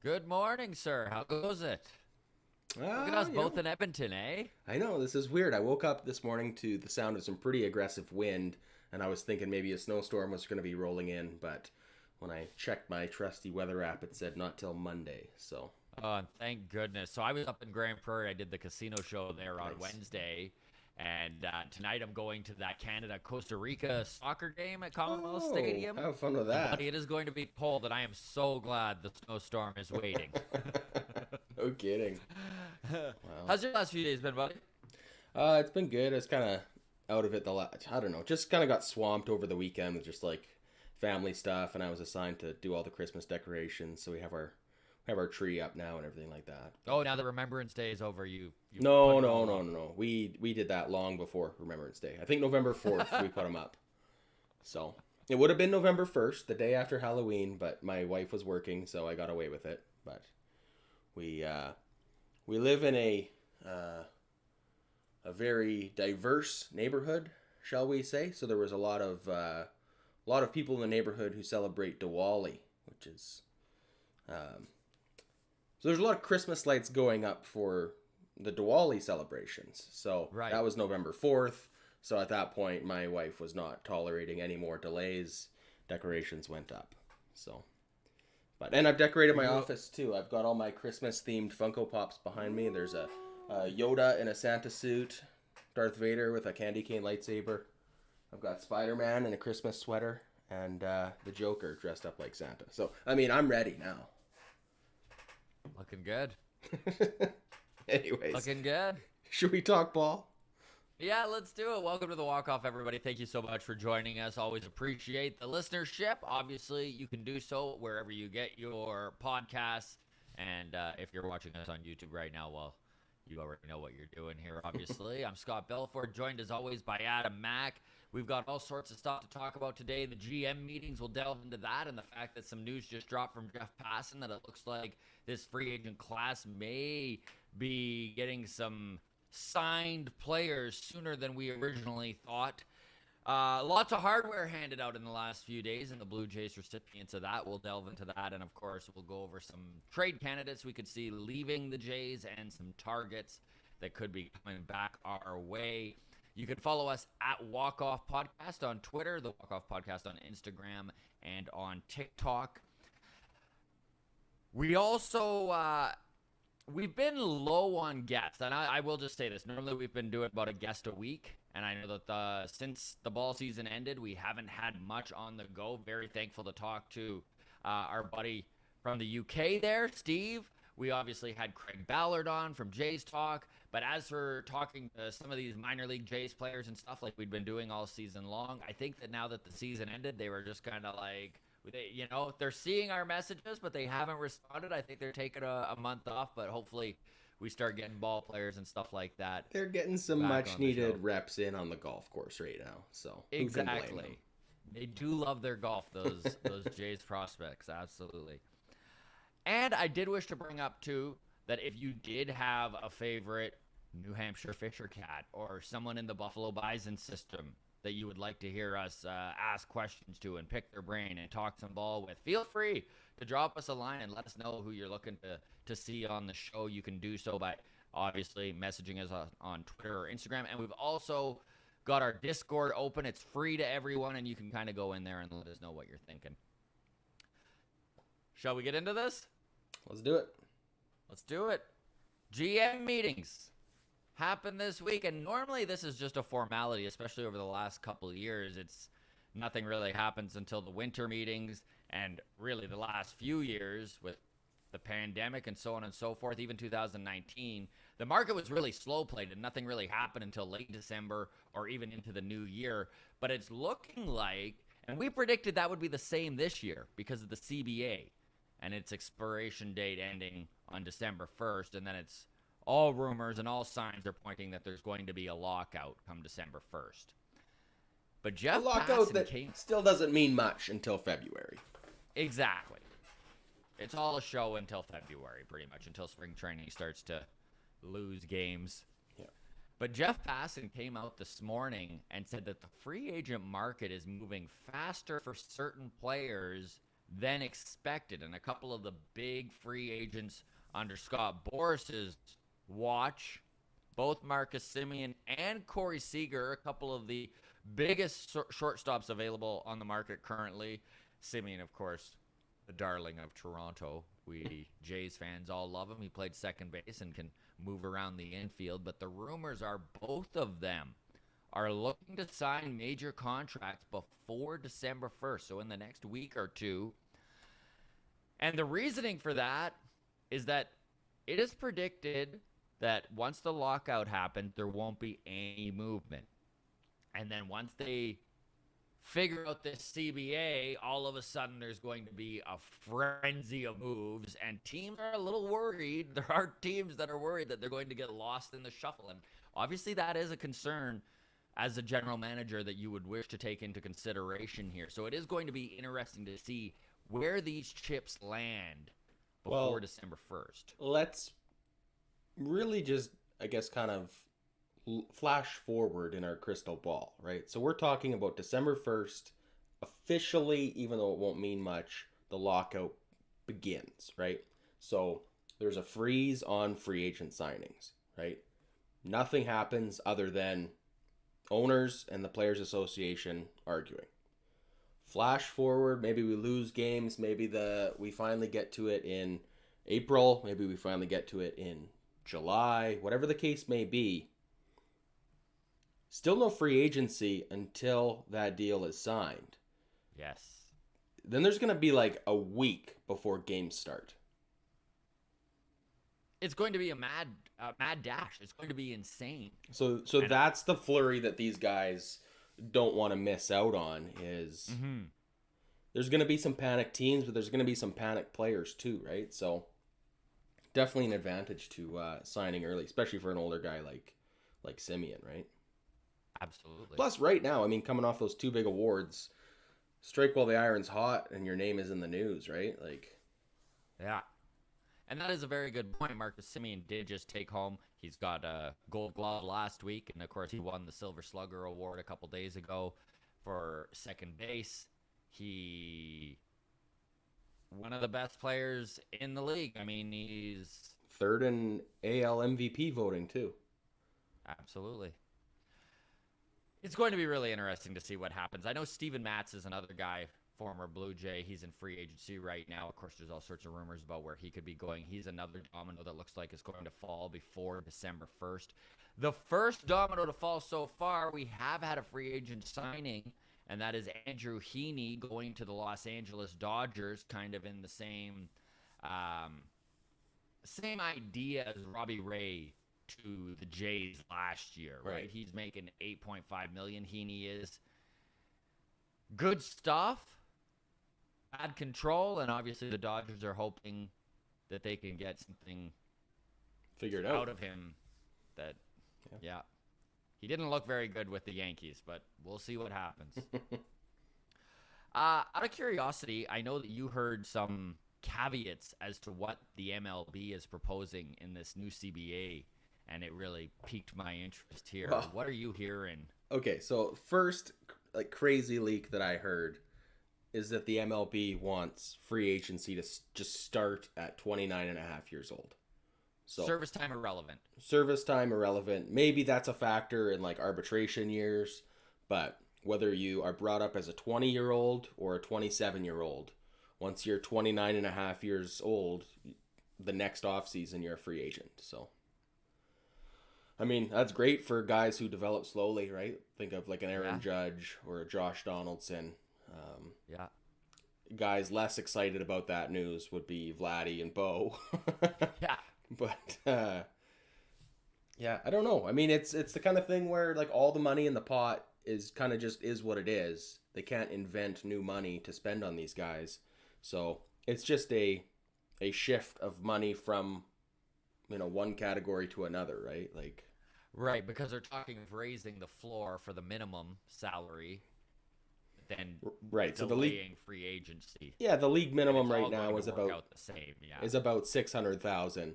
Good morning, sir. How goes it? Look at Ah, us you both know, in Edmonton, eh? I know this is weird. I woke up this morning to the sound of some pretty aggressive wind, and I was thinking maybe a snowstorm was going to be rolling in, but when I checked my trusty weather app, it said not till Monday. So Oh, and thank goodness. So I was up in Grand Prairie. I did the casino show there on nice. Wednesday. And tonight I'm going to that Canada-Costa Rica soccer game at Commonwealth Oh, Stadium. have fun with And, that. buddy, it is going to be cold, and I am so glad the snowstorm is waiting. No kidding. Wow. How's your last few days been, buddy? It's been good. It's kind of out of it I don't know. Just kind of got swamped over the weekend with just like family stuff, and I was assigned to do all the Christmas decorations. So we have our tree up now and everything like that. Oh, now the Remembrance Day is over. You put No, it no, all no, up. no, no. We did that long before Remembrance Day. I think November 4th we put them up. So it would have been November 1st, the day after Halloween, but my wife was working, so I got away with it. But we uh, we live in a very diverse neighborhood, shall we say? So there was a lot of people in the neighborhood who celebrate Diwali, which is um, so there's a lot of Christmas lights going up for the Diwali celebrations. So Right. that was November 4th. So at that point, my wife was not tolerating any more delays. Decorations went up. So, and I've decorated Were my you office too. I've got all my Christmas themed Funko Pops behind me. There's a Yoda in a Santa suit, Darth Vader with a candy cane lightsaber. I've got Spider Man in a Christmas sweater, and the Joker dressed up like Santa. So I mean, I'm ready now. looking good? Anyways, Looking good. should we talk ball? Yeah, let's do it. Welcome to the Walk Off, everybody. Thank you so much for joining us. Always appreciate the listenership. Obviously, you can do so wherever you get your podcasts. And if you're watching us on YouTube right now, well, you already know what you're doing here, obviously. I'm Scott Belford, joined as always by Adam Mack. We've got all sorts of stuff to talk about today. The GM meetings, we'll delve into that, and the fact that some news just dropped from Jeff Passan that it looks like this free agent class may be getting some signed players sooner than we originally thought. Lots of hardware handed out in the last few days, and the Blue Jays recipients of that. We'll delve into that, and of course, we'll go over some trade candidates we could see leaving the Jays and some targets that could be coming back our way. You can follow us at Walk Off Podcast on Twitter, the Walk Off Podcast on Instagram, and on TikTok. We also we've been low on guests, and I will just say this. Normally, we've been doing about a guest a week, and I know that since the ball season ended, we haven't had much on the go. Very thankful to talk to our buddy from the UK there, Steve. We obviously had Craig Ballard on from Jays Talk, but as for talking to some of these minor league Jays players and stuff like we've been doing all season long, I think that now that the season ended, they were just kind of like, they're seeing our messages, but they haven't responded. I think they're taking a month off, but hopefully we start getting ball players and stuff like that They're getting some back much on the show. needed reps in on the golf course right now. So who can blame them? Exactly. They do love their golf, those Jays prospects, absolutely. And I did wish to bring up too that if you did have a favorite New Hampshire Fisher Cat or someone in the Buffalo Bison system that you would like to hear us ask questions to and pick their brain and talk some ball with, feel free to drop us a line and let us know who you're looking to see on the show. You can do so by obviously messaging us on Twitter or Instagram. And we've also got our Discord open. It's free to everyone, and you can kind of go in there and let us know what you're thinking. Shall we get into this? Let's do it. Let's do it. GM meetings happen this week, and normally this is just a formality, especially over the last couple of years. It's nothing really happens until the winter meetings, and really the last few years with the pandemic and so on and so forth, even 2019, the market was really slow played and nothing really happened until late December or even into the new year. But it's looking like, and we predicted that would be the same this year because of the CBA and its expiration date ending on December 1st, and then it's all rumors and all signs are pointing that there's going to be a lockout come December 1st. But A Jeff lockout Passan that came. still doesn't mean much until February. Exactly. It's all a show until February, pretty much, until spring training starts to lose games. Yeah. But Jeff Passan came out this morning and said that the free agent market is moving faster for certain players than expected. And a couple of the big free agents under Scott Boras's watch, both Marcus Semien and Corey Seager, a couple of the biggest shortstops available on the market currently. Semien, of course, the darling of Toronto. We Jays fans all love him. He played second base and can move around the infield. But the rumors are both of them are looking to sign major contracts before December 1st, so in the next week or two. And the reasoning for that is that it is predicted that once the lockout happens, there won't be any movement. And then once they figure out this CBA, all of a sudden there's going to be a frenzy of moves, and teams are a little worried. There are teams that are worried that they're going to get lost in the shuffle. And obviously that is a concern as a general manager that you would wish to take into consideration here. So it is going to be interesting to see where these chips land before December 1st. Let's really just, I guess, kind of flash forward in our crystal ball, right? So we're talking about December 1st, officially, even though it won't mean much, the lockout begins, right? So there's a freeze on free agent signings, right? Nothing happens other than owners and the Players Association arguing. Flash forward, maybe we lose games, maybe we finally get to it in April, maybe we finally get to it in July, whatever the case may be. Still no free agency until that deal is signed. Yes. Then there's going to be like a week before games start. It's going to be a mad dash. It's going to be insane. So that's the flurry that these guys don't want to miss out on is there's going to be some panic teams, but there's going to be some panic players too, right? So definitely an advantage to signing early, especially for an older guy like Semien, right? Absolutely. Plus, right now, I mean, coming off those two big awards, strike while the iron's hot and your name is in the news, right? Like, yeah. And that is a very good point. Marcus Semien did just take home. He's got a Gold Glove last week, and of course, he won the Silver Slugger Award a couple days ago for second base. He one of the best players in the league. I mean, he's third in AL MVP voting too. Absolutely. It's going to be really interesting to see what happens. I know Steven Matz is another guy, former Blue Jay. He's in free agency right now. Of course, there's all sorts of rumors about where he could be going. He's another domino that looks like is going to fall before December 1st. The first domino to fall so far, we have had a free agent signing, and that is Andrew Heaney going to the Los Angeles Dodgers, kind of in the same idea as Robbie Ray to the Jays last year, right? He's making $8.5 million. Heaney is good stuff, bad control, and obviously the Dodgers are hoping that they can get something figured out of him. That, yeah, he didn't look very good with the Yankees, but we'll see what happens. Out of curiosity, I know that you heard some caveats as to what the MLB is proposing in this new CBA. And it really piqued my interest here. Well, what are you hearing? Okay, so first, like crazy leak that I heard is that the MLB wants free agency to just start at 29 and a half years old. So service time irrelevant. Service time irrelevant. Maybe that's a factor in like arbitration years, but whether you are brought up as a 20-year-old or a 27-year-old, once you're 29 and a half years old, the next offseason you're a free agent. So I mean, that's great for guys who develop slowly, right? Think of like an Aaron Judge or a Josh Donaldson. Guys less excited about that news would be Vladdy and Bo. But, I don't know. I mean, it's the kind of thing where like all the money in the pot is kind of just is what it is. They can't invent new money to spend on these guys. So it's just a shift of money from, one category to another, right? Like, right, because they're talking of raising the floor for the minimum salary, then so the league free agency. Yeah, the league minimum right now is about the same. Yeah, is about $600,000.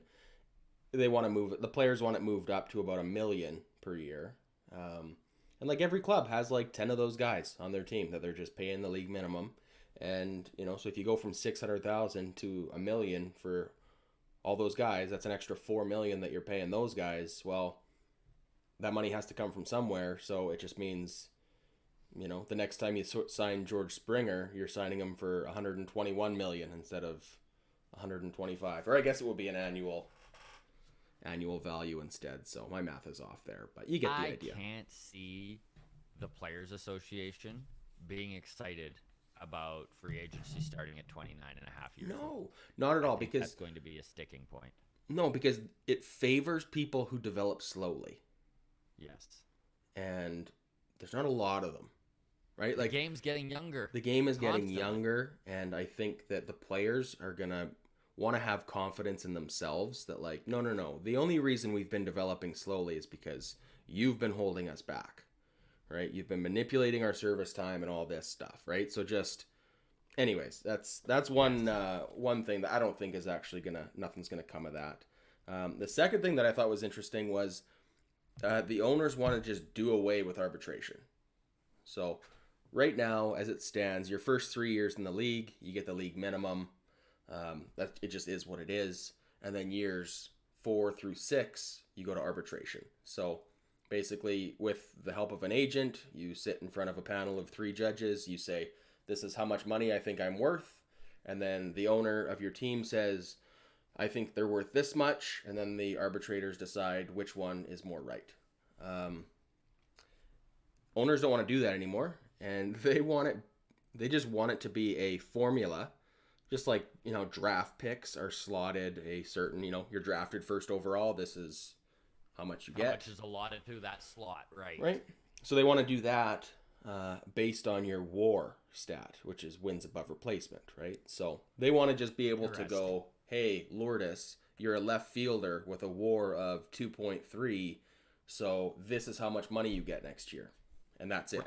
They want to move it. The players want it moved up to about $1 million per year. And like every club has like 10 of those guys on their team that they're just paying the league minimum, And, so if you go from 600,000 to a million for all those guys, that's an extra 4 million that you're paying those guys. Well, that money has to come from somewhere. So it just means, the next time you sign George Springer, you're signing him for 121 million instead of 125. Or I guess it will be an annual value instead. So my math is off there, but you get the idea. I can't see the Players Association being excited about free agency starting at 29 and a half years old. No, not at all, because that's going to be a sticking point. No, because it favors people who develop slowly. Yes. And there's not a lot of them, right? The game's getting younger. The game is getting younger, and I think that the players are going to want to have confidence in themselves that, like, no. The only reason we've been developing slowly is because you've been holding us back, right? You've been manipulating our service time and all this stuff, right? So just, anyways, that's one thing that I don't think is actually nothing's gonna come of that. The second thing that I thought was interesting was the owners want to just do away with arbitration. So right now, as it stands, your first 3 years in the league, you get the league minimum. That it just is what it is. And then years 4 through 6, you go to arbitration. So basically, with the help of an agent, you sit in front of a panel of 3 judges. You say, this is how much money I think I'm worth. And then the owner of your team says, I think they're worth this much. And then the arbitrators decide which one is more right. Owners don't want to do that anymore. And they just want it to be a formula. Just like, draft picks are slotted a certain, you're drafted first overall. This is how much you get. How much is allotted to that slot, right? Right. So they want to do that based on your WAR stat, which is wins above replacement, right? So they want to just be able to go, hey, Lourdes, you're a left fielder with a WAR of 2.3, so this is how much money you get next year. And that's it.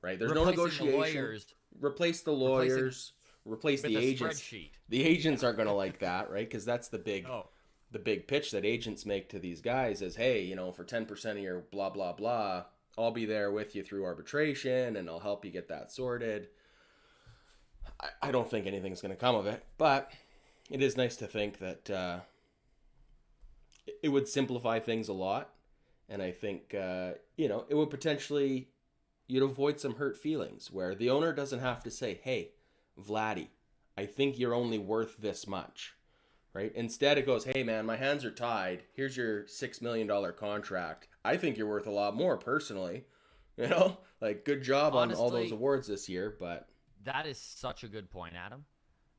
Right? There's no negotiation. Replace the lawyers. Replace the agents. Spreadsheet. The agents aren't going to like that, right? Because that's the big pitch that agents make to these guys is, hey, for 10% of your blah, blah, blah, I'll be there with you through arbitration and I'll help you get that sorted. I don't think anything's going to come of it, but it is nice to think that it would simplify things a lot. And I think, it would potentially, you'd avoid some hurt feelings where the owner doesn't have to say, hey, Vladdy, I think you're only worth this much, right? Instead it goes, hey man, my hands are tied. Here's your $6 million contract. I think you're worth a lot more personally, like good job. Honestly, on all those awards this year. But that is such a good point, Adam,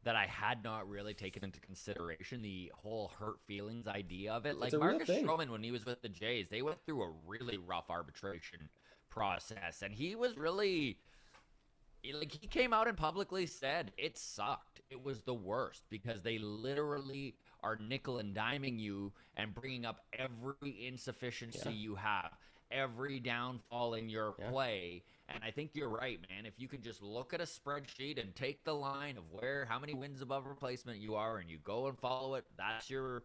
that I had not really taken into consideration the whole hurt feelings idea of it. Like Marcus Stroman, when he was with the Jays, they went through a really rough arbitration process, and he was really... Like, he came out and publicly said it sucked. It was the worst because they literally are nickel and diming you and bringing up every insufficiency you have, every downfall in your play. And I think you're right, man. If you can just look at a spreadsheet and take the line of how many wins above replacement you are, and you go and follow it, that's your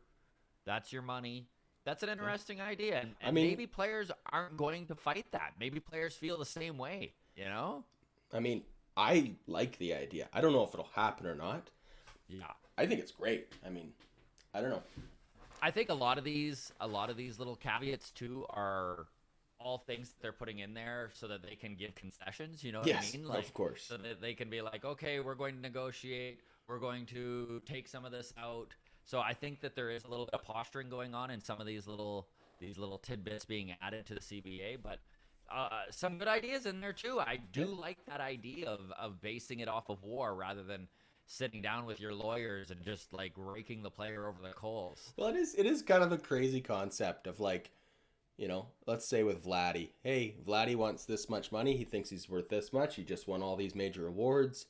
money. That's an interesting idea. And I mean, maybe players aren't going to fight that. Maybe players feel the same way, I mean, I like the idea. I don't know if it'll happen or not. Yeah. I think it's great. I mean, I don't know. I think a lot of these little caveats too are all things that they're putting in there so that they can give concessions, you know what I mean? Like, of course. So that they can be like, okay, we're going to negotiate. We're going to take some of this out. So I think that there is a little bit of posturing going on in some of these little tidbits being added to the CBA, but some good ideas in there too. I do like that idea of basing it off of WAR rather than sitting down with your lawyers and just like raking the player over the coals. Well, it is kind of a crazy concept of like, let's say with Vladdy. Hey, Vladdy wants this much money. He thinks he's worth this much. He just won all these major awards.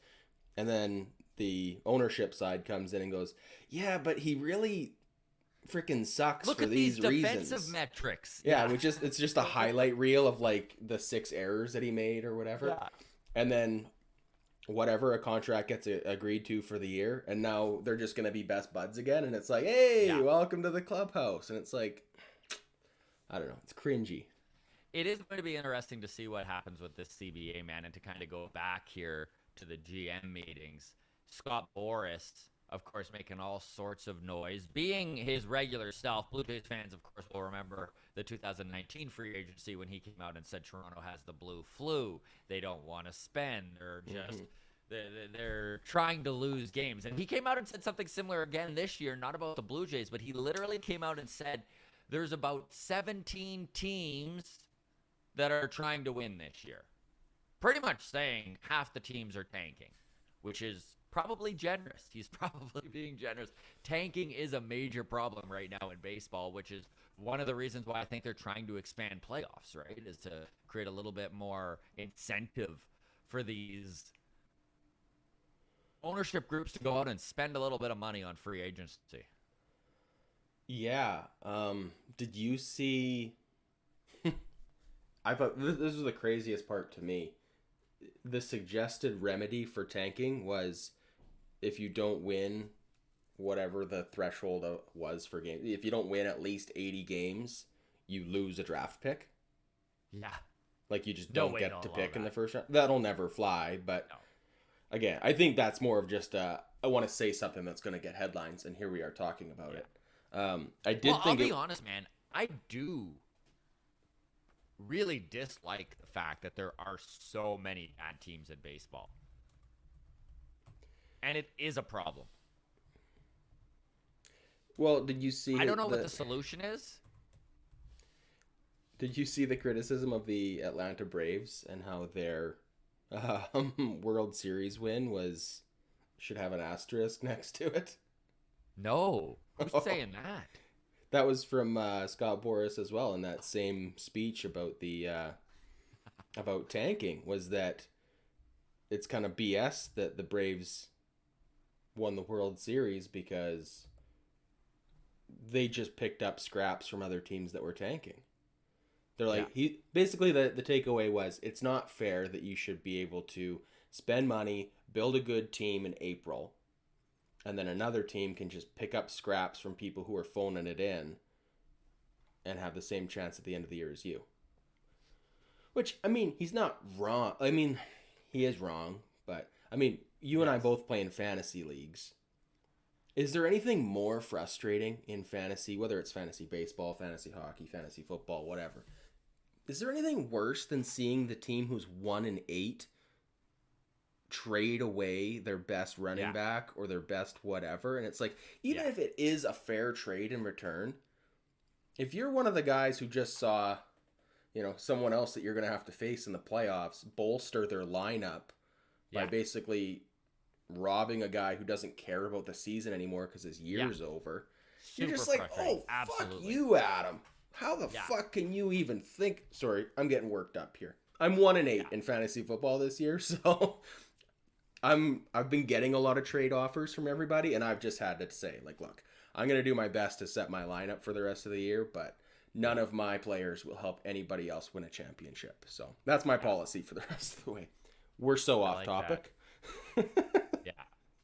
And then the ownership side comes in and goes, yeah, but he really freaking sucks Look for at these defensive reasons. metrics. Yeah, it's just a highlight reel of like the 6 errors that he made or whatever. Yeah. And then whatever, a contract gets agreed to for the year, and now they're just going to be best buds again, and it's like, hey, welcome to the clubhouse. And it's like, I don't know, it's cringy. It is going to be interesting to see what happens with this CBA, man, and to kind of go back here to the GM meetings. Scott Boras, of course, making all sorts of noise, being his regular self. Blue Jays fans, of course, will remember the 2019 free agency when he came out and said Toronto has the blue flu. They don't want to spend. They're just they're trying to lose games. And he came out and said something similar again this year, not about the Blue Jays, but he literally came out and said there's about 17 teams that are trying to win this year. Pretty much saying half the teams are tanking, which is probably generous. He's probably being generous. Tanking is a major problem right now in baseball, which is one of the reasons why I think they're trying to expand playoffs, right? Is to create a little bit more incentive for these ownership groups to go out and spend a little bit of money on free agency. Yeah. Did you see... I thought this was the craziest part to me. The suggested remedy for tanking was if you don't win whatever the threshold was for games. If you don't win at least 80 games, you lose a draft pick. Yeah. Like you just don't get to pick in the first round. That'll never fly, but no. Again, I think that's more of just I want to say something that's going to get headlines, and here we are talking about it. I'll be honest, man. I do really dislike the fact that there are so many bad teams in baseball. And it is a problem. Well, did you see... I don't know what the solution is. Did you see the criticism of the Atlanta Braves and how their World Series win should have an asterisk next to it? No. Who's saying that? That was from Scott Boras as well in that same speech about the about tanking, was that it's kind of BS that the Braves won the World Series because they just picked up scraps from other teams that were tanking. They're like, he basically the takeaway was it's not fair that you should be able to spend money, build a good team in April, and then another team can just pick up scraps from people who are phoning it in and have the same chance at the end of the year as you. Which, I mean, he's not wrong. I mean, he is wrong, but, I mean, you and I both play in fantasy leagues. Is there anything more frustrating in fantasy, whether it's fantasy baseball, fantasy hockey, fantasy football, whatever? Is there anything worse than seeing the team who's 1-8 trade away their best running back or their best whatever? And it's like, even if it is a fair trade in return, if you're one of the guys who just saw, someone else that you're going to have to face in the playoffs bolster their lineup by basically robbing a guy who doesn't care about the season anymore because his year's over, you're just like, oh, fuck you, Adam. How the fuck can you even think? Sorry, I'm getting worked up here. I'm 1-8 in fantasy football this year, so I've been getting a lot of trade offers from everybody, and I've just had to say, like, look, I'm going to do my best to set my lineup for the rest of the year, but none of my players will help anybody else win a championship. So that's my policy for the rest of the way. We're so off topic.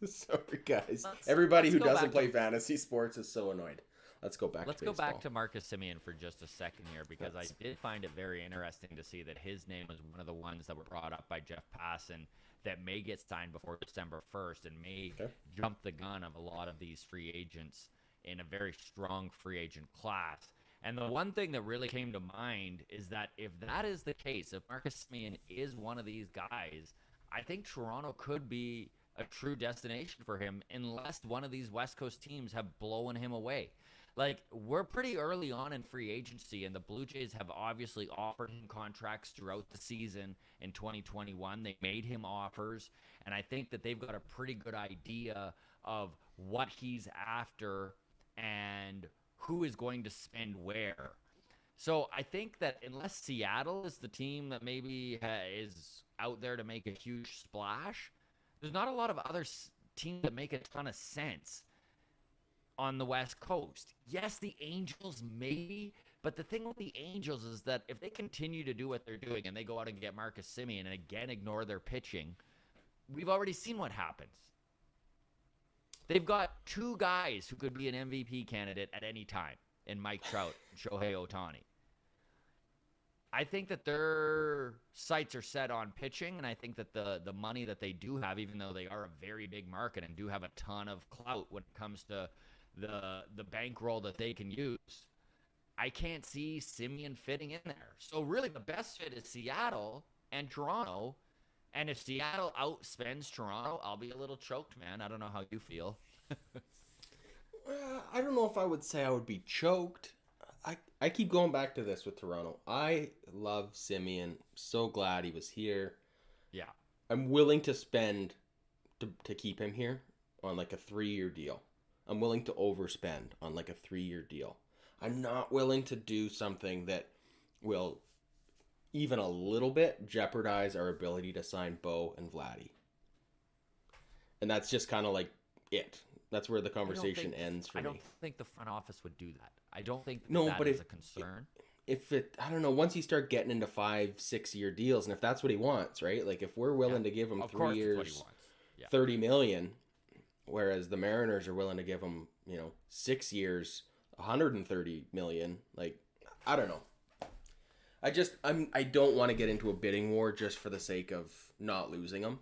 Sorry, guys. Everybody who doesn't play fantasy sports is so annoyed. Let's go back to baseball. Let's go back to Marcus Semien for just a second here, because I did find it very interesting to see that his name was one of the ones that were brought up by Jeff Passan that may get signed before December 1st and may jump the gun of a lot of these free agents in a very strong free agent class. And the one thing that really came to mind is that if that is the case, if Marcus Semien is one of these guys, I think Toronto could be a true destination for him unless one of these West Coast teams have blown him away. Like, we're pretty early on in free agency, and the Blue Jays have obviously offered him contracts throughout the season in 2021. They made him offers, and I think that they've got a pretty good idea of what he's after and who is going to spend where. So I think that unless Seattle is the team that maybe is out there to make a huge splash, there's not a lot of other teams that make a ton of sense on the West Coast. Yes, the Angels maybe, but the thing with the Angels is that if they continue to do what they're doing and they go out and get Marcus Semien and again ignore their pitching, we've already seen what happens. They've got two guys who could be an MVP candidate at any time in Mike Trout and Shohei Ohtani. I think that their sights are set on pitching, and I think that the money that they do have, even though they are a very big market and do have a ton of clout when it comes to the bankroll that they can use, I can't see Semien fitting in there. So really, the best fit is Seattle and Toronto. And if Seattle outspends Toronto, I'll be a little choked, man. I don't know how you feel. I don't know if I would say I would be choked. I keep going back to this with Toronto. I love Semien. So glad he was here. Yeah. I'm willing to spend to keep him here on like a 3-year deal. I'm willing to overspend on like a 3-year deal. I'm not willing to do something that will even a little bit jeopardize our ability to sign Bo and Vladdy. And that's just kind of like it. That's where the conversation ends for me. I don't think the front office would do that. I don't think that is a concern. I don't know, once you start getting into 5-6 year deals, and if that's what he wants, right? Like if we're willing to give him 3 years, 30 million, whereas the Mariners are willing to give him, 6 years, 130 million. Like, I don't know. I don't want to get into a bidding war just for the sake of not losing him.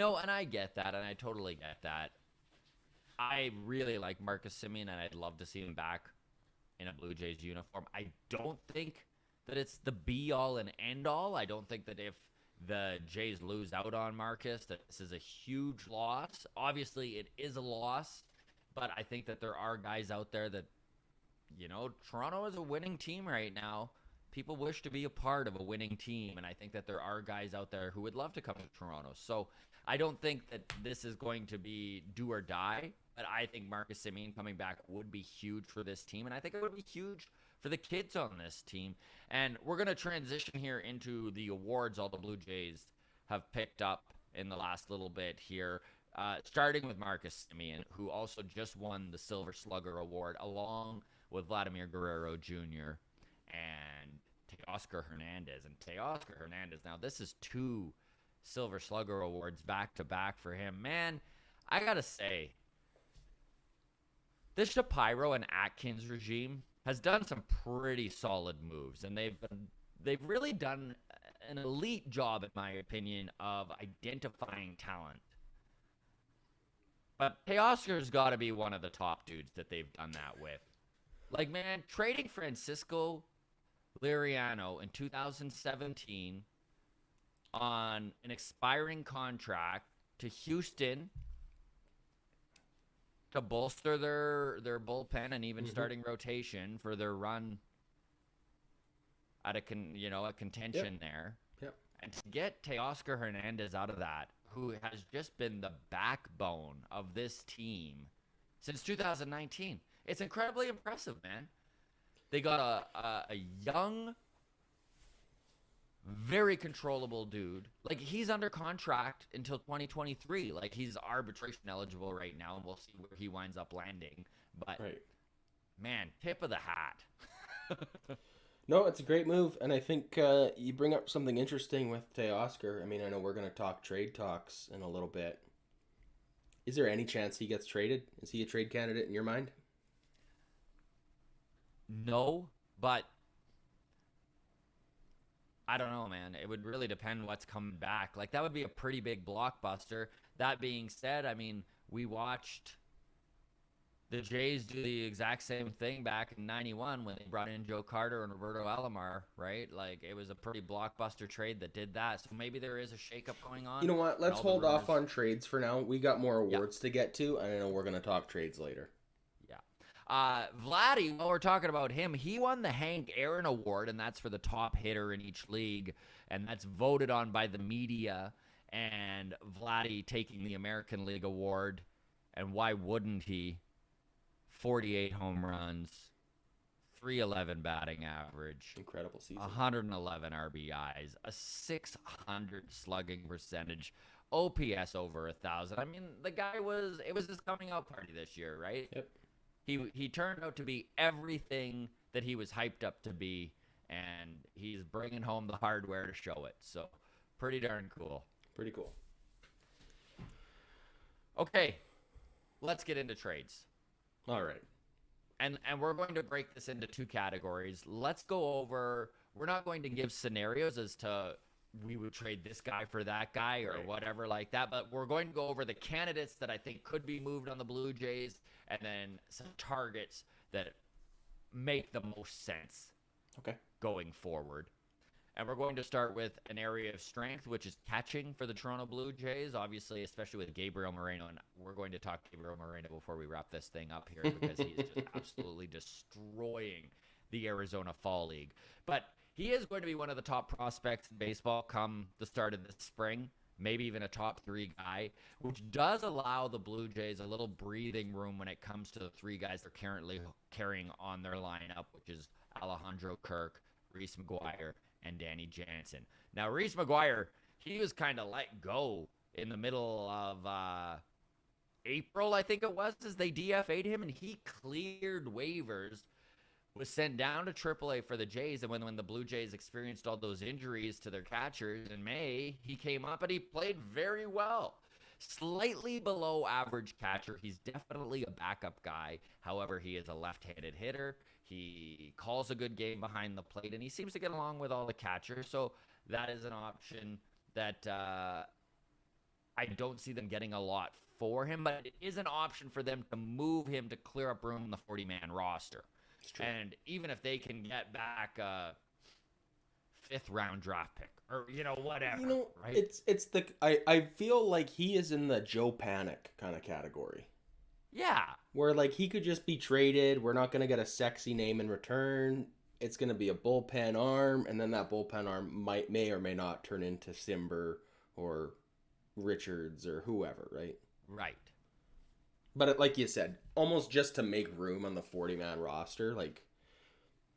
No, and I get that, and I totally get that. I really like Marcus Semien, and I'd love to see him back in a Blue Jays uniform. I don't think that it's the be-all and end-all. I don't think that if the Jays lose out on Marcus, that this is a huge loss. Obviously, it is a loss, but I think that there are guys out there that, Toronto is a winning team right now. People wish to be a part of a winning team, and I think that there are guys out there who would love to come to Toronto. So I don't think that this is going to be do or die, but I think Marcus Semien coming back would be huge for this team, and I think it would be huge for the kids on this team. And we're going to transition here into the awards all the Blue Jays have picked up in the last little bit here, starting with Marcus Semien, who also just won the Silver Slugger Award along with Vladimir Guerrero Jr. and Teoscar Hernandez. And Teoscar Hernandez, now this is 2 Silver Slugger Awards back-to-back for him. Man, I gotta say, this Shapiro and Atkins regime has done some pretty solid moves, and they've really done an elite job, in my opinion, of identifying talent. But Teoscar's got to be one of the top dudes that they've done that with. Like, man, trading Francisco Liriano in 2017 on an expiring contract to Houston to bolster their bullpen and even starting rotation for their run at a contention there. Yep. And to get Teoscar Hernandez out of that, who has just been the backbone of this team since 2019. It's incredibly impressive, man. They got a young, very controllable dude. Like, he's under contract until 2023. Like, he's arbitration eligible right now, and we'll see where he winds up landing. But, man, tip of the hat. No, it's a great move, and I think you bring up something interesting with Teoscar. I mean, I know we're going to talk trade talks in a little bit. Is there any chance he gets traded? Is he a trade candidate in your mind? No, but I don't know, man. It would really depend what's coming back. Like, that would be a pretty big blockbuster. That being said, I mean, we watched the Jays do the exact same thing back in 91 when they brought in Joe Carter and Roberto Alomar, right? Like, it was a pretty blockbuster trade that did that. So maybe there is a shakeup going on. You know what? Let's hold off on trades for now. We got more awards to get to. I know we're going to talk trades later. Vladdy, while we're talking about him, he won the Hank Aaron Award, and that's for the top hitter in each league, and that's voted on by the media, and Vladdy taking the American League Award, and why wouldn't he? 48 home runs, 311 batting average. Incredible season. 111 RBIs, a 600 slugging percentage, OPS over 1,000. I mean, the guy it was his coming out party this year, right? Yep. He turned out to be everything that he was hyped up to be, and he's bringing home the hardware to show it. So, pretty darn cool. Pretty cool. Okay, let's get into trades. All right. And we're going to break this into 2 categories. We're we're not going to give scenarios as to we would trade this guy for that guy or whatever like that, but we're going to go over the candidates that I think could be moved on the Blue Jays and then some targets that make the most sense going forward. And we're going to start with an area of strength, which is catching for the Toronto Blue Jays, obviously, especially with Gabriel Moreno. And we're going to talk Gabriel Moreno before we wrap this thing up here because he is just absolutely destroying the Arizona Fall League. But he is going to be one of the top prospects in baseball come the start of this spring, maybe even a top 3 guy, which does allow the Blue Jays a little breathing room when it comes to the 3 guys they're currently carrying on their lineup, which is Alejandro Kirk, Reese McGuire, and Danny Jansen. Now, Reese McGuire, he was kind of let go in the middle of April, I think it was, as they DFA'd him, and he cleared waivers, was sent down to AAA for the Jays, and when the Blue Jays experienced all those injuries to their catchers in May, he came up and he played very well. Slightly below average catcher. He's definitely a backup guy. However, he is a left-handed hitter. He calls a good game behind the plate, and he seems to get along with all the catchers. So that is an option that I don't see them getting a lot for him, but it is an option for them to move him to clear up room in the 40-man roster. And even if they can get back a 5th-round draft pick or, whatever, right? It's the I feel like he is in the Joe Panic kind of category. Yeah. Where, like, he could just be traded. We're not going to get a sexy name in return. It's going to be a bullpen arm, and then that bullpen arm may or may not turn into Simber or Richards or whoever, right? Right. But like you said, almost just to make room on the 40-man roster, like...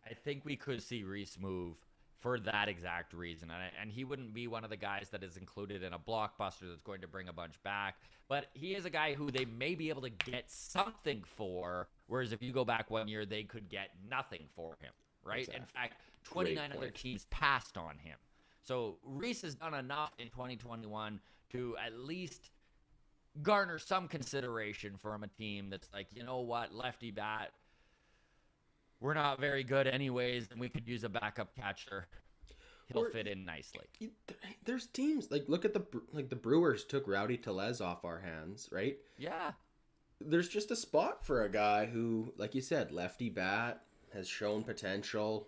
I think we could see Reese move for that exact reason. And he wouldn't be one of the guys that is included in a blockbuster that's going to bring a bunch back. But he is a guy who they may be able to get something for, whereas if you go back 1 year, they could get nothing for him, right? Exactly. In fact, 29 other teams passed on him. So Reese has done enough in 2021 to at least garner some consideration from a team that's like, you know what, lefty bat, we're not very good anyways, and we could use a backup catcher. He'll fit in nicely. There's teams like look at the Brewers took Rowdy Tellez off our hands, right? Yeah. There's just a spot for a guy who, like you said, lefty bat, has shown potential,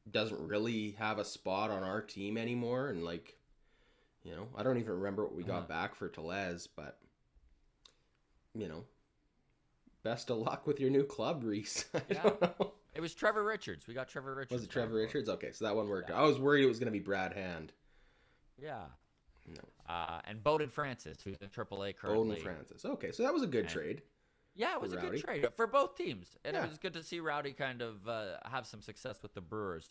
doesn't really have a spot on our team anymore, and I don't even remember what we got back for Tellez, but best of luck with your new club, Reese. I don't know. It was Trevor Richards. We got Trevor Richards. Was it Trevor Richards? Okay, so that one worked. I was worried it was going to be Brad Hand. Yeah. No. And Bowden Francis, who's in AAA currently. Bowden Francis. Okay, so that was a good trade. Yeah, it was a good trade for both teams. And it was good to see Rowdy kind of have some success with the Brewers.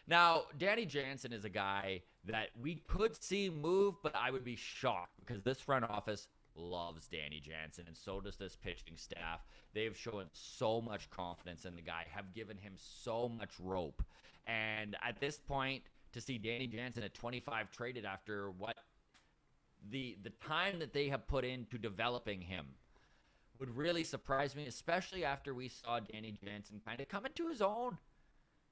Now, Danny Jansen is a guy that we could see move, but I would be shocked because this front office loves Danny Jansen, and so does this pitching staff. They've shown so much confidence in the guy, have given him so much rope. And at this point, to see Danny Jansen at 25 traded after what the time that they have put into developing him would really surprise me, especially after we saw Danny Jansen kind of come into his own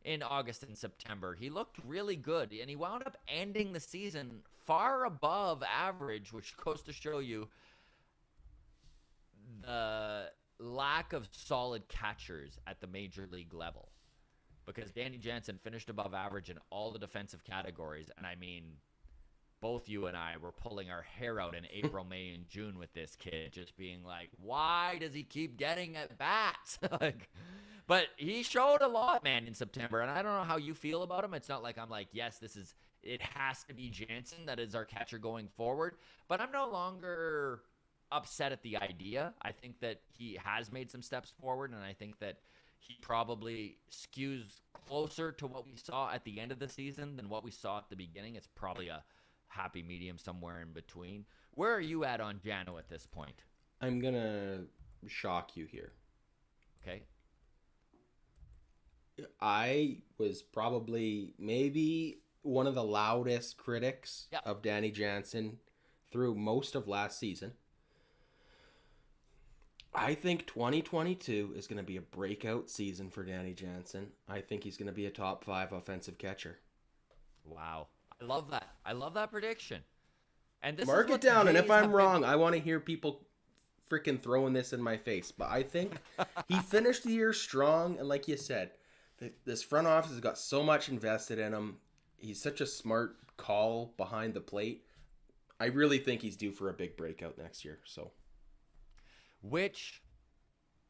in August and September. He looked really good, and he wound up ending the season far above average, which goes to show you the lack of solid catchers at the major league level. Because Danny Jansen finished above average in all the defensive categories, and I mean, both you and I were pulling our hair out in April, May, and June with this kid, just being like, why does he keep getting at bats? But he showed a lot, man, in September, and I don't know how you feel about him. It's not like I'm like, yes, it has to be Jansen that is our catcher going forward, but I'm no longer upset at the idea. I think that he has made some steps forward, and I think that he probably skews closer to what we saw at the end of the season than what we saw at the beginning. It's probably a happy medium somewhere in between. Where are you at on Jano at this point? I'm going to shock you here. Okay. I was probably maybe one of the loudest critics of Danny Jansen through most of last season. I think 2022 is going to be a breakout season for Danny Jansen. I think he's going to be a top 5 offensive catcher. Wow. I love that. I love that prediction. And this is Mark it what the down, and if Jays I'm have been. wrong, I want to hear people freaking throwing this in my face. But I think he finished the year strong, and like you said, this front office has got so much invested in him. He's such a smart call behind the plate. I really think he's due for a big breakout next year. So, Which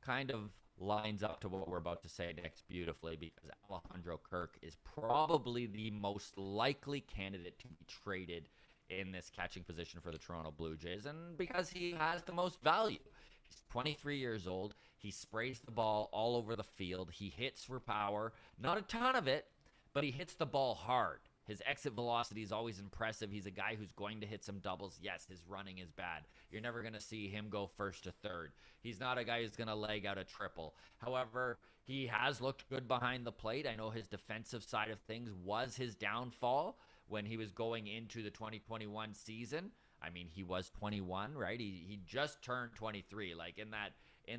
kind of lines up to what we're about to say next beautifully, because Alejandro Kirk is probably the most likely candidate to be traded in this catching position for the Toronto Blue Jays, and because he has the most value. He's 23 years old. He sprays the ball all over the field. He hits for power. Not a ton of it, but he hits the ball hard. His exit velocity is always impressive. He's a guy who's going to hit some doubles. Yes, his running is bad. You're never going to see him go first to third. He's not a guy who's going to leg out a triple. However, he has looked good behind the plate. I know his defensive side of things was his downfall when he was going into the 2021 season. I mean, he was 21, right? He just turned 23. Like in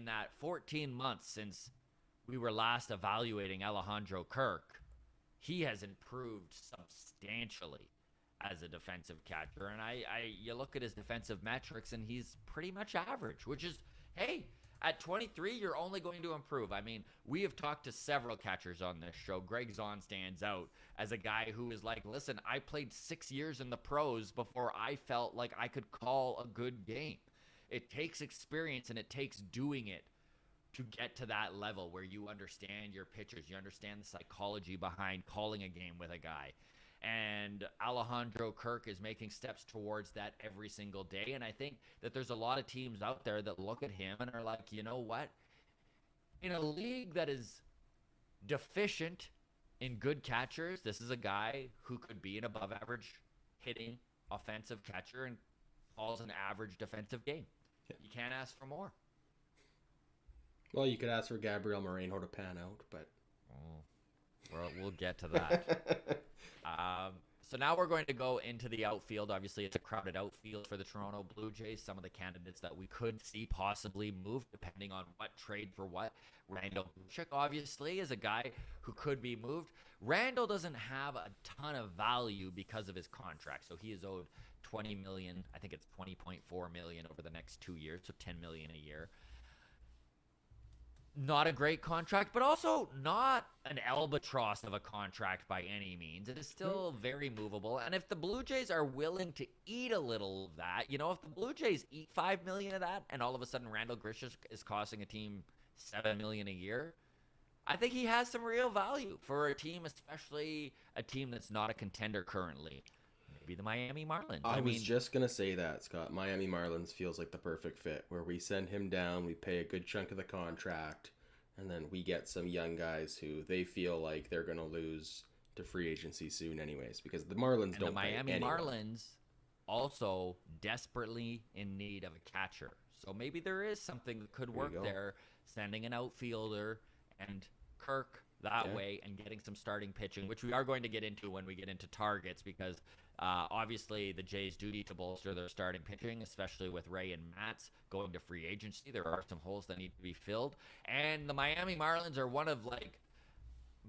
that 14 months since we were last evaluating Alejandro Kirk, he has improved substantially as a defensive catcher. And you look at his defensive metrics, and he's pretty much average, which is, hey, at 23, you're only going to improve. I mean, we have talked to several catchers on this show. Greg Zahn stands out as a guy who is like, listen, I played 6 years in the pros before I felt like I could call a good game. It takes experience, and it takes doing it to get to that level where you understand your pitchers, you understand the psychology behind calling a game with a guy. And Alejandro Kirk is making steps towards that every single day. And I think that there's a lot of teams out there that look at him and are like, you know what? In a league that is deficient in good catchers, this is a guy who could be an above average hitting offensive catcher and calls an average defensive game. You can't ask for more. well, you could ask for Gabriel Moreno to pan out, but We'll get to that. So now we're going to go into the outfield. Obviously, it's a crowded outfield for the Toronto Blue Jays. Some of the candidates that we could see possibly move, depending on what trade for what. Randall Grichuk, obviously, is a guy who could be moved. Randall doesn't have a ton of value because of his contract, so he is owed $20 million. I think it's $20.4 million over the next 2 years, so $10 million a year. Not a great contract, but also not an albatross of a contract by any means. It is still very movable. And if the Blue Jays are willing to eat a little of that, you know, if the Blue Jays eat $5 million of that, and all of a sudden Randall Grichuk is costing a team $7 million a year, I think he has some real value for a team, especially a team that's not a contender currently. Maybe the Miami Marlins. I was just going to say that, Scott. Miami Marlins feels like the perfect fit, where we send him down, we pay a good chunk of the contract, and then we get some young guys who they feel like they're going to lose to free agency soon anyways, because the Marlins don't pay anyone. The Miami Marlins also desperately in need of a catcher. So maybe there is something that could work there, sending an outfielder and Kirk that way and getting some starting pitching, which we are going to get into when we get into targets, because obviously the Jays do need to bolster their starting pitching, especially with Ray and Matz going to free agency. There are some holes that need to be filled. And the Miami Marlins are one of, like,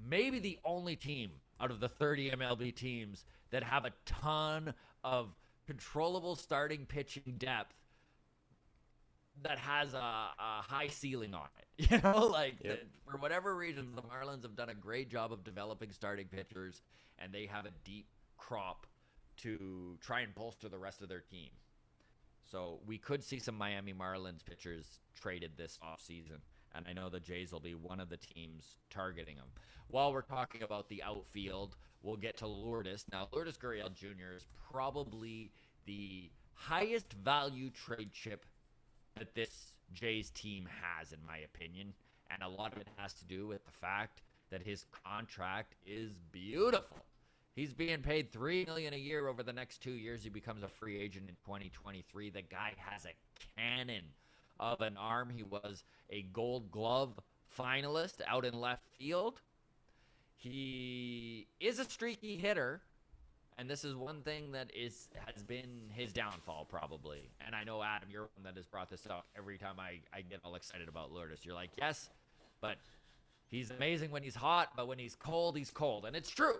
maybe the only team out of the 30 MLB teams that have a ton of controllable starting pitching depth that has a high ceiling on it. You know, like, for whatever reason, the Marlins have done a great job of developing starting pitchers, and they have a deep crop to try and bolster the rest of their team. So we could see some Miami Marlins pitchers traded this offseason, and I know the Jays will be one of the teams targeting them. While we're talking about the outfield, we'll get to Lourdes. Now, Lourdes Gurriel Jr. is probably the highest value trade chip that this Jays team has, in my opinion, and a lot of it has to do with the fact that his contract is beautiful. He's being paid $3 million a year over the next 2 years. He becomes a free agent in 2023. The guy has a cannon of an arm. He was a Gold Glove finalist out in left field. He is a streaky hitter, And this is one thing that has been his downfall, probably. And I know, Adam, you're one that has brought this up every time I get all excited about Lourdes. You're like, yes, but he's amazing when he's hot, but when he's cold, he's cold. And it's true.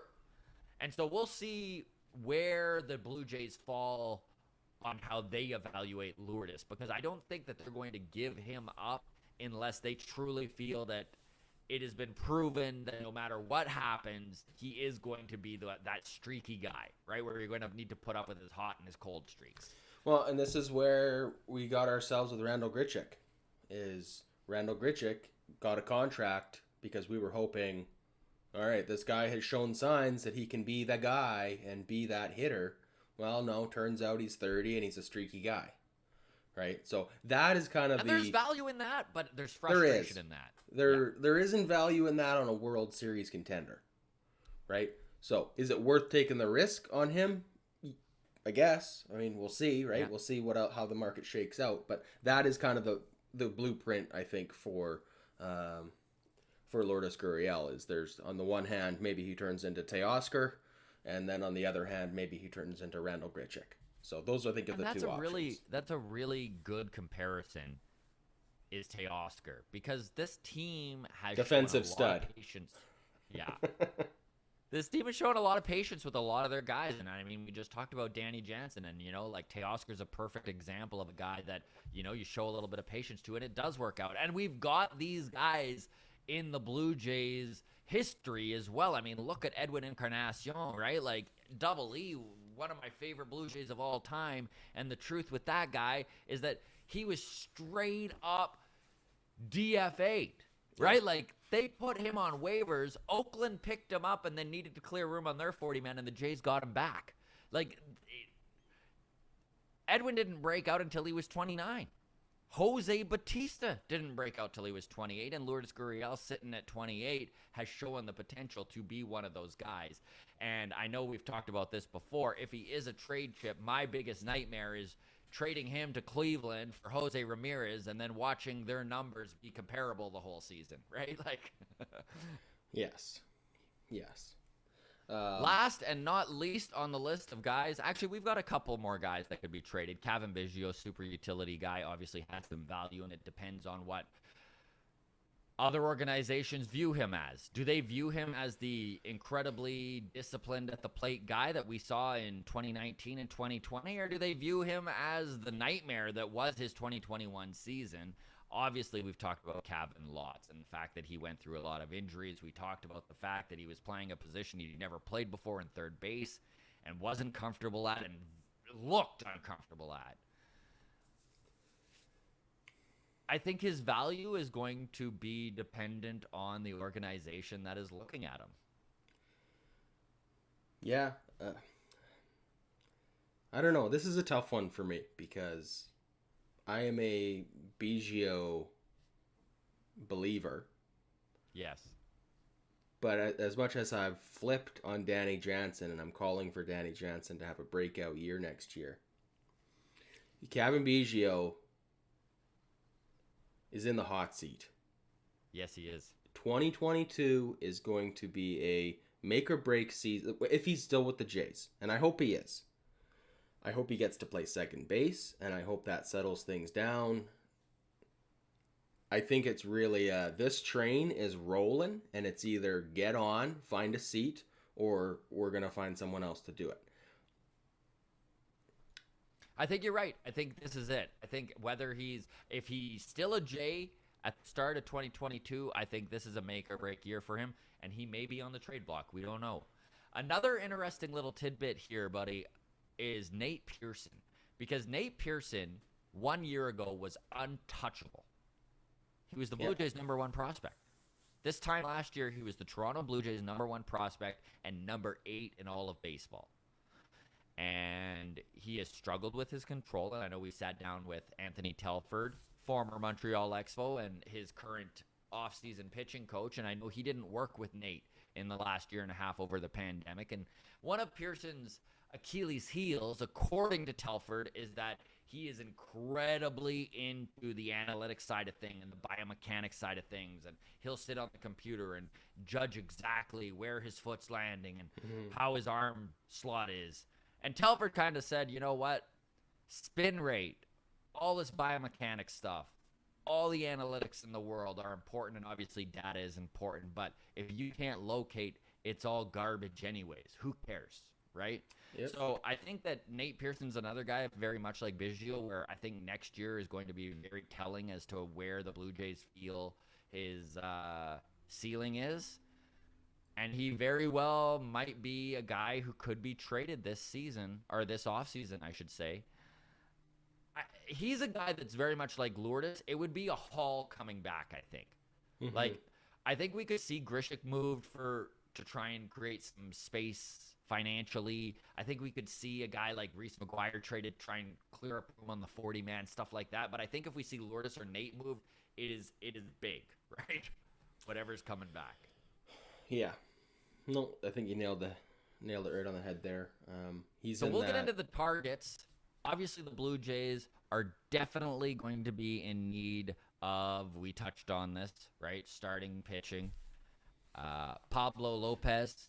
And so we'll see where the Blue Jays fall on how they evaluate Lourdes, because I don't think that they're going to give him up unless they truly feel that it has been proven that no matter what happens, he is going to be that streaky guy, right? Where you're going to need to put up with his hot and his cold streaks. Well, and this is where we got ourselves with Randall Grichuk. Randall Grichuk got a contract because we were hoping, all right, this guy has shown signs that he can be the guy and be that hitter. Well, no, turns out he's 30 and he's a streaky guy, right? So that is kind of and there's value in that, but there's frustration in that. There isn't value in that on a World Series contender, right? So is it worth taking the risk on him? I guess. I mean, we'll see, right? Yeah. We'll see how the market shakes out. But that is kind of the blueprint, I think, for Lourdes Gurriel. Is there's, on the one hand, maybe he turns into Teoscar, and then on the other hand, maybe he turns into Randall Grichuk. So those, I think, are the two options. That's a really good comparison. Is Teoscar, because this team has defensive shown a lot of patience. Yeah. This team has shown a lot of patience with a lot of their guys. And I mean, we just talked about Danny Jansen, and, like Teoscar's a perfect example of a guy that, you show a little bit of patience to, and it does work out. And we've got these guys in the Blue Jays history as well. I mean, look at Edwin Encarnacion, right? Like, Double E, one of my favorite Blue Jays of all time. And the truth with that guy is that he was straight up DFA'd, right? Like, they put him on waivers. Oakland picked him up and then needed to clear room on their 40 men, and the Jays got him back. Like, Edwin didn't break out until he was 29. Jose Bautista didn't break out till he was 28, and Lourdes Gurriel, sitting at 28, has shown the potential to be one of those guys. And I know we've talked about this before. If he is a trade chip, my biggest nightmare is trading him to Cleveland for Jose Ramirez and then watching their numbers be comparable the whole season, right? Like, yes. Last and not least on the list of guys, actually, we've got a couple more guys that could be traded. Cavan Biggio, super utility guy, obviously has some value, and it depends on what other organizations view him as. Do they view him as the incredibly disciplined at the plate guy that we saw in 2019 and 2020, or do they view him as the nightmare that was his 2021 season? Obviously, we've talked about Cavan lots and the fact that he went through a lot of injuries. We talked about the fact that he was playing a position he'd never played before in third base and wasn't comfortable at and looked uncomfortable at. I think his value is going to be dependent on the organization that is looking at him. Yeah. I don't know. This is a tough one for me because I am a Biggio believer. Yes. But as much as I've flipped on Danny Jansen and I'm calling for Danny Jansen to have a breakout year next year, Cavan Biggio is in the hot seat. Yes, he is. 2022 is going to be a make or break season if he's still with the Jays, and I hope he is. I hope he gets to play second base, and I hope that settles things down. I think it's really this train is rolling, and it's either get on, find a seat, or we're going to find someone else to do it. I think you're right. I think this is it. I think if he's still a J at the start of 2022, I think this is a make or break year for him, and he may be on the trade block. We don't know. Another interesting little tidbit here, buddy, is Nate Pearson, because Nate Pearson 1 year ago was untouchable. He was the Blue Jays' number one prospect. This time last year, he was the Toronto Blue Jays' number one prospect and number 8 in all of baseball. And he has struggled with his control. And I know we sat down with Anthony Telford, former Montreal Expo, and his current offseason pitching coach. And I know he didn't work with Nate in the last year and a half over the pandemic. And one of Pearson's Achilles heels, according to Telford, is that he is incredibly into the analytics side of things and the biomechanics side of things, and he'll sit on the computer and judge exactly where his foot's landing and how his arm slot is. And Telford kind of said, you know what? Spin rate, all this biomechanics stuff, all the analytics in the world are important, and obviously data is important, but if you can't locate, it's all garbage anyways. Who cares, right? Yep. So I think that Nate Pearson's another guy very much like Biggio, where I think next year is going to be very telling as to where the Blue Jays feel his ceiling is. And he very well might be a guy who could be traded this season, or this offseason, I should say. He's a guy that's very much like Lourdes. It would be a haul coming back, I think. Like, I think we could see Grishik moved to try and create some space financially. I think we could see a guy like Reese McGuire traded, try and clear up room on the 40-man, stuff like that. But I think if we see Lourdes or Nate moved, it is big, right? Whatever's coming back. Yeah. No, I think you nailed it right on the head there. We'll get into the targets. Obviously, the Blue Jays are definitely going to be in need of, we touched on this, right? Starting pitching. Pablo Lopez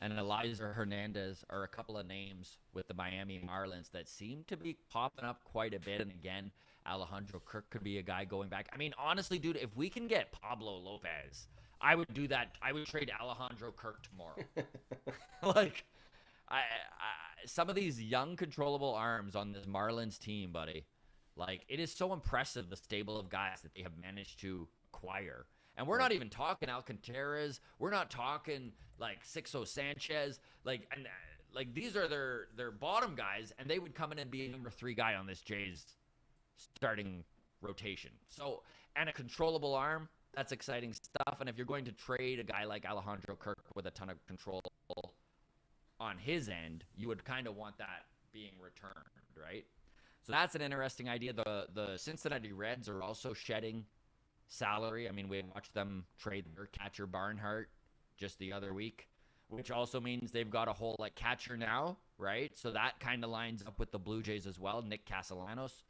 and Eliza Hernandez are a couple of names with the Miami Marlins that seem to be popping up quite a bit. And again, Alejandro Kirk could be a guy going back. I mean, honestly, dude, if we can get Pablo Lopez, I would do that. I would trade Alejandro Kirk tomorrow. Like, some of these young, controllable arms on this Marlins team, buddy, like, it is so impressive, the stable of guys that they have managed to acquire. And we're not even talking Alcantaras. We're not talking, like, Sixto Sanchez. Like, these are their bottom guys, and they would come in and be a number 3 guy on this Jays starting rotation. So, and a controllable arm, that's exciting stuff. And if you're going to trade a guy like Alejandro Kirk with a ton of control on his end, you would kind of want that being returned, right? So that's an interesting idea. The Cincinnati Reds are also shedding salary. I mean, we watched them trade their catcher Barnhart just the other week, which also means they've got a hole at catcher now, right? So that kind of lines up with the Blue Jays as well. Nick Castellanos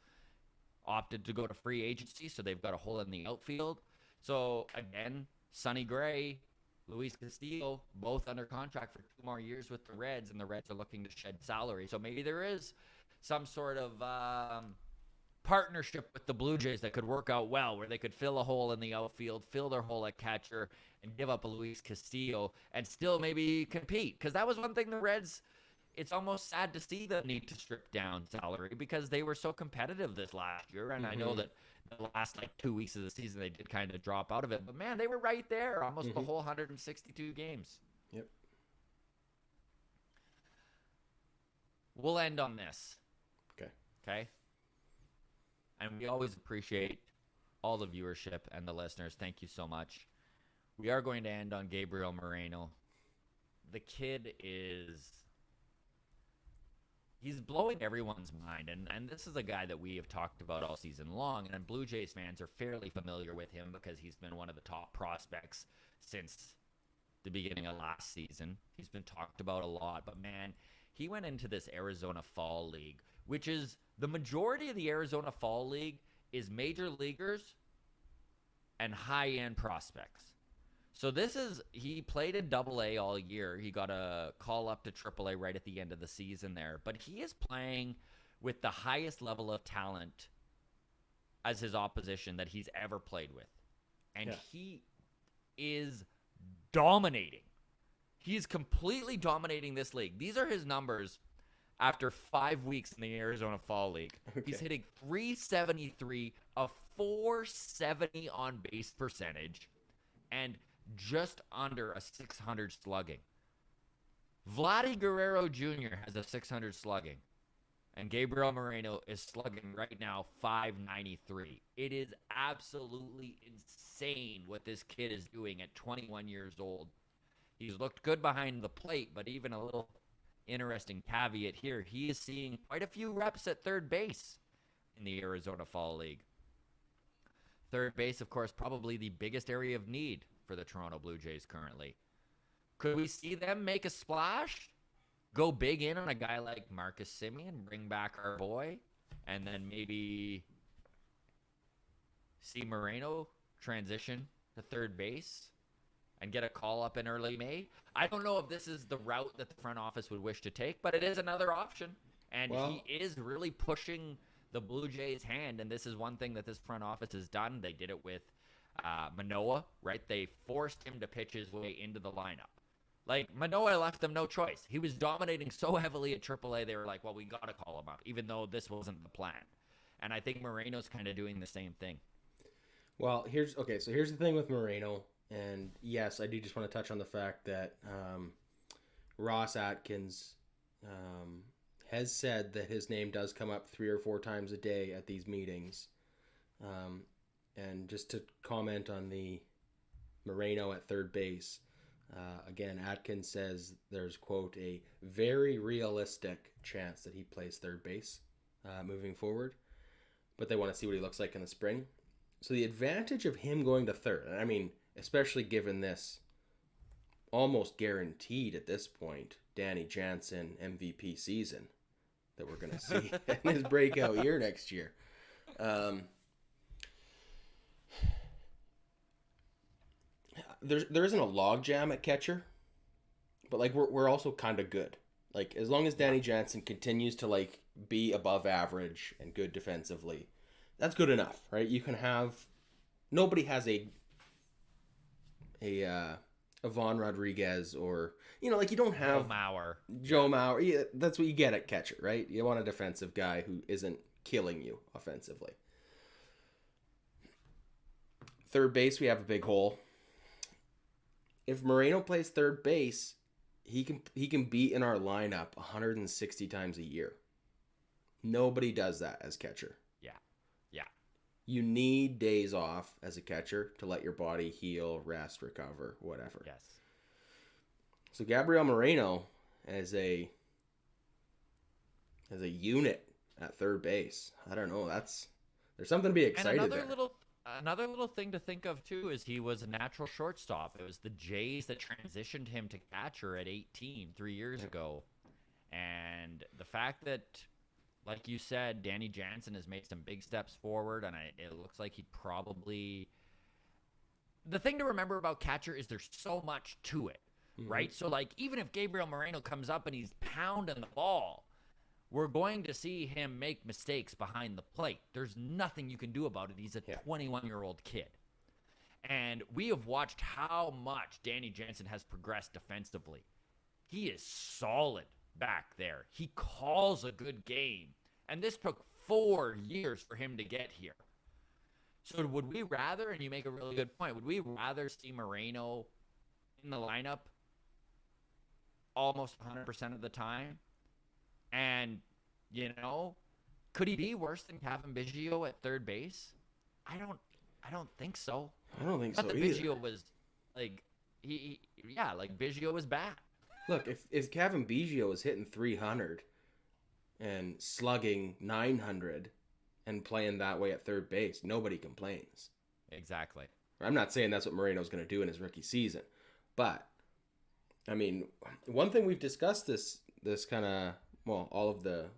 opted to go to free agency, so they've got a hole in the outfield. So again, Sonny Gray, Luis Castillo, both under contract for 2 more years with the Reds, and the Reds are looking to shed salary. So maybe there is some sort of partnership with the Blue Jays that could work out well, where they could fill a hole in the outfield, fill their hole at catcher, and give up a Luis Castillo and still maybe compete. Because that was one thing the Reds, it's almost sad to see them need to strip down salary because they were so competitive this last year. And I know that the last 2 weeks of the season they did kind of drop out of it. But, man, they were right there almost the whole 162 games. Yep. We'll end on this. Okay? And we always appreciate all the viewership and the listeners. Thank you so much. We are going to end on Gabriel Moreno. The kid he's blowing everyone's mind. And this is a guy that we have talked about all season long. And Blue Jays fans are fairly familiar with him because he's been one of the top prospects since the beginning of last season. He's been talked about a lot. But, man, he went into this Arizona Fall League, which is the majority of the Arizona Fall League is major leaguers and high-end prospects. So he played in Double-A all year. He got a call up to Triple-A right at the end of the season there. But he is playing with the highest level of talent as his opposition that he's ever played with. And he is dominating. He is completely dominating this league. These are his numbers after 5 weeks in the Arizona Fall League. Okay. He's hitting .373, a .470 on base percentage, and just under a .600 slugging. Vladdy Guerrero Jr. has a .600 slugging, and Gabriel Moreno is slugging right now .593. It is absolutely insane what this kid is doing at 21 years old. He's looked good behind the plate, but even a little interesting caveat here, he is seeing quite a few reps at third base in the Arizona Fall League. Third base, of course, probably the biggest area of need for the Toronto Blue Jays currently. Could we see them make a splash? Go big in on a guy like Marcus Semien, bring back our boy? and then maybe see Moreno transition to third base and get a call up in early May. I don't know if this is the route that the front office would wish to take, but it is another option. And he is really pushing the Blue Jays' hand, and this is one thing that this front office has done. They did it with Manoah, right? They forced him to pitch his way into the lineup. Like, Manoah left them no choice. He was dominating so heavily at AAA, they were like, well, we got to call him up, even though this wasn't the plan. And I think Moreno's kind of doing the same thing. Well, here's the thing with Moreno, and yes, I do just want to touch on the fact that Ross Atkins has said that his name does come up 3 or 4 times a day at these meetings. And just to comment on the Moreno at third base, again, Atkins says there's, quote, a very realistic chance that he plays third base moving forward, but they want to see what he looks like in the spring. So the advantage of him going to third, and I mean, especially given this almost guaranteed at this point Danny Jansen MVP season that we're going to see in his breakout year next year. There isn't a logjam at catcher, but like we're also kind of good. Like, as long as Danny Jansen continues to like be above average and good defensively, that's good enough, right? You can have, nobody has a Ivan Rodriguez, or, you know, like, you don't have Joe Mauer. Yeah, that's what you get at catcher, right? You want a defensive guy who isn't killing you offensively. Third base, we have a big hole. If Moreno plays third base, he can be in our lineup 160 times a year. Nobody does that as catcher. Yeah. You need days off as a catcher to let your body heal, rest, recover, whatever. Yes. So Gabriel Moreno as a unit at third base, I don't know. There's something to be excited and there. Another little thing to think of, too, is he was a natural shortstop. It was the Jays that transitioned him to catcher at 18 3 years ago. And the fact that, like you said, Danny Jansen has made some big steps forward, and it looks like he probably... The thing to remember about catcher is there's so much to it, right? So, like, even if Gabriel Moreno comes up and he's pounding the ball, we're going to see him make mistakes behind the plate. There's nothing you can do about it. He's a 21-year-old kid. And we have watched how much Danny Jansen has progressed defensively. He is solid back there. He calls a good game. And this took 4 years for him to get here. So would we rather, and you make a really good point, would we rather see Moreno in the lineup almost 100% of the time? And, you know, could he be worse than Kevin Biggio at third base? I don't think so. I don't think so either. Biggio was, like, Biggio was bad. Look, if Kevin Biggio is hitting 300 and slugging 900 and playing that way at third base, nobody complains. Exactly. I'm not saying that's what Moreno's going to do in his rookie season, but, I mean, one thing we've discussed this kind of, well, all of the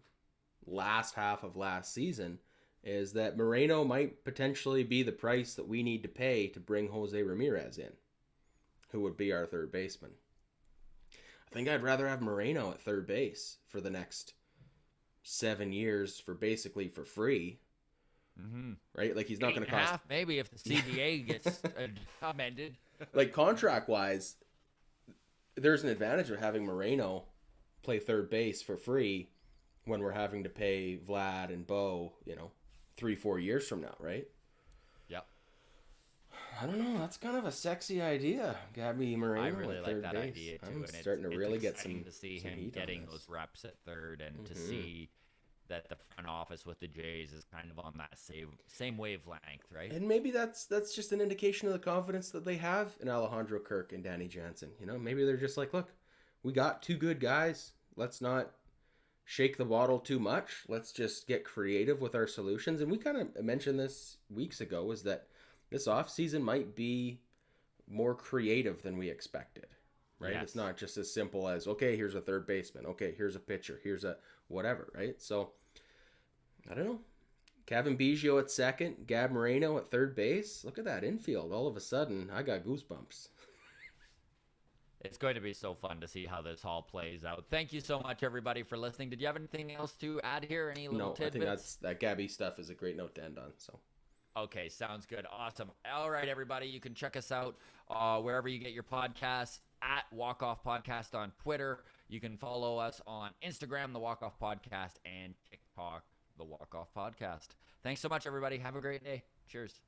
last half of last season, is that Moreno might potentially be the price that we need to pay to bring Jose Ramirez in, who would be our third baseman. I think I'd rather have Moreno at third base for the next 7 years for basically for free. Mm-hmm. Right? Like, he's not going to cost... half, maybe, if the CBA gets amended. Like, contract-wise, there's an advantage of having Moreno play third base for free when we're having to pay Vlad and Bo, 3-4 years from now, right? Yep. I don't know. That's kind of a sexy idea, Gabby Moreno. I really like that base. idea too. I'm and starting to really get some to see some him heat getting on this. those reps at third, and to see that the front office with the Jays is kind of on that same wavelength, right? And maybe that's just an indication of the confidence that they have in Alejandro Kirk and Danny Jansen. Maybe they're just like, look, we got 2 good guys. Let's not shake the bottle too much. Let's just get creative with our solutions. And we kind of mentioned this weeks ago, is that this offseason might be more creative than we expected, right? Yes. It's not just as simple as, okay, here's a third baseman. Okay, here's a pitcher. Here's a whatever, right? So I don't know. Kevin Biggio at second, Gab Moreno at third base. Look at that infield. All of a sudden, I got goosebumps. It's going to be so fun to see how this all plays out. Thank you so much, everybody, for listening. Did you have anything else to add here? Any little tidbits? I think that Gabby stuff is a great note to end on. So. Okay, sounds good. Awesome. All right, everybody, you can check us out wherever you get your podcasts, at Walk Off Podcast on Twitter. You can follow us on Instagram, The Walk Off Podcast, and TikTok, The Walk Off Podcast. Thanks so much, everybody. Have a great day. Cheers.